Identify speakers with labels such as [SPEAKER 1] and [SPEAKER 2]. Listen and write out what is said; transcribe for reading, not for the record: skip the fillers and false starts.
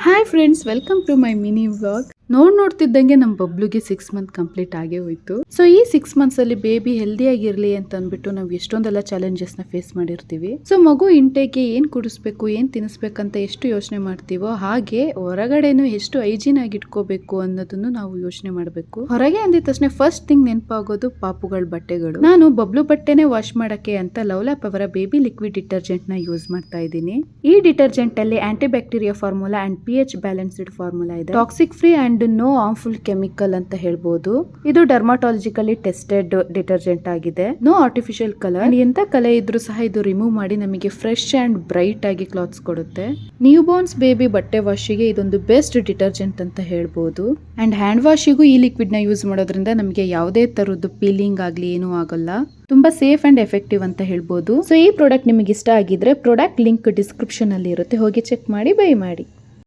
[SPEAKER 1] Hi friends, welcome to my mini vlog. ನೋಡ್ತಿದ್ದಂಗೆ ನಮ್ಮ ಬಬ್ಲುಗೆ 6 ಮಂತ್ ಕಂಪ್ಲೀಟ್ ಆಗೇ ಹೋಯ್ತು. ಸೊ ಈ 6 ಮಂತ್ಸ್ ಅಲ್ಲಿ ಬೇಬಿ ಹೆಲ್ದಿ ಆಗಿರ್ಲಿ ಅಂತ ಅಂದ್ಬಿಟ್ಟು ನಾವು ಎಷ್ಟೊಂದೆಲ್ಲ ಚಾಲೆಂಜಸ್ ನ ಫೇಸ್ ಮಾಡಿರ್ತೀವಿ. ಸೊ ಮಗು ಇಂಟೇಕ್ಗೆ ಏನ್ ಕುಡಿಸ್ಬೇಕು, ಏನ್ ತಿನ್ನಿಸ್ಬೇಕಂತ ಎಷ್ಟು ಯೋಚನೆ ಮಾಡ್ತೀವೋ ಹಾಗೆ ಹೊರಗಡೆನು ಎಷ್ಟು ಹೈಜೀನ್ ಆಗಿ ಇಟ್ಕೋಬೇಕು ಅನ್ನೋದನ್ನು ನಾವು ಯೋಚನೆ ಮಾಡಬೇಕು. ಹೊರಗೆ ಅಂದಿದ ತಕ್ಷಣ ಫಸ್ಟ್ ಥಿಂಗ್ ನೆನಪಾಗೋದು ಪಾಪುಗಳ ಬಟ್ಟೆಗಳು. ನಾನು ಬಬ್ಲು ಬಟ್ಟೆನೆ ವಾಶ್ ಮಾಡಕ್ಕೆ ಅಂತ ಲವ್ಲಾಪ್ ಅವರ ಬೇಬಿ ಲಿಕ್ವಿಡ್ ಡಿಟರ್ಜೆಂಟ್ ನ ಯೂಸ್ ಮಾಡ್ತಾ ಇದ್ದೀನಿ. ಈ ಡಿಟರ್ಜೆಂಟ್ ಅಲ್ಲಿ anti bacteria formula and pH balanced formula ಇದೆ. Toxic free and no harmful chemical ಅಂತ ಹೇಳ್ಬೋದು. ಇದು ಡರ್ಮಾಟಾಲಜಿಕಲಿ ಟೆಸ್ಟೆಡ್ ಡಿಟರ್ಜೆಂಟ್ ಆಗಿದೆ. No artificial colour. ಎಂತ ಕಲೆ ಇದ್ರೂ ಸಹ ಇದು ರಿಮೂವ್ ಮಾಡಿ ನಮಗೆ ಫ್ರೆಶ್ ಅಂಡ್ ಬ್ರೈಟ್ ಆಗಿ ಕ್ಲಾತ್ಸ್ ಕೊಡುತ್ತೆ. ನ್ಯೂ ಬಾರ್ನ್ಸ್ ಬೇಬಿ ಬಟ್ಟೆ ವಾಶಿಗೆ ಇದೊಂದು ಬೆಸ್ಟ್ ಡಿಟರ್ಜೆಂಟ್ ಅಂತ ಹೇಳ್ಬೋದು. ಅಂಡ್ ಹ್ಯಾಂಡ್ ವಾಶಿಗೂ ಈ ಲಿಕ್ವಿಡ್ ನ ಯೂಸ್ ಮಾಡೋದ್ರಿಂದ ನಮಗೆ ಯಾವುದೇ ತರದ್ದು ಪೀಲಿಂಗ್ ಆಗ್ಲಿ ಏನೂ ಆಗಲ್ಲ. ತುಂಬಾ ಸೇಫ್ ಅಂಡ್ ಎಫೆಕ್ಟಿವ್ ಅಂತ ಹೇಳ್ಬೋದು. ಸೊ ಈ ಪ್ರಾಡಕ್ಟ್ ನಿಮಗೆ ಇಷ್ಟ ಆಗಿದ್ರೆ ಪ್ರಾಡಕ್ಟ್ ಲಿಂಕ್ ಡಿಸ್ಕ್ರಿಪ್ಷನ್ ಅಲ್ಲಿ ಇರುತ್ತೆ, ಹೋಗಿ ಚೆಕ್ ಮಾಡಿ ಬೈ ಮಾಡಿ.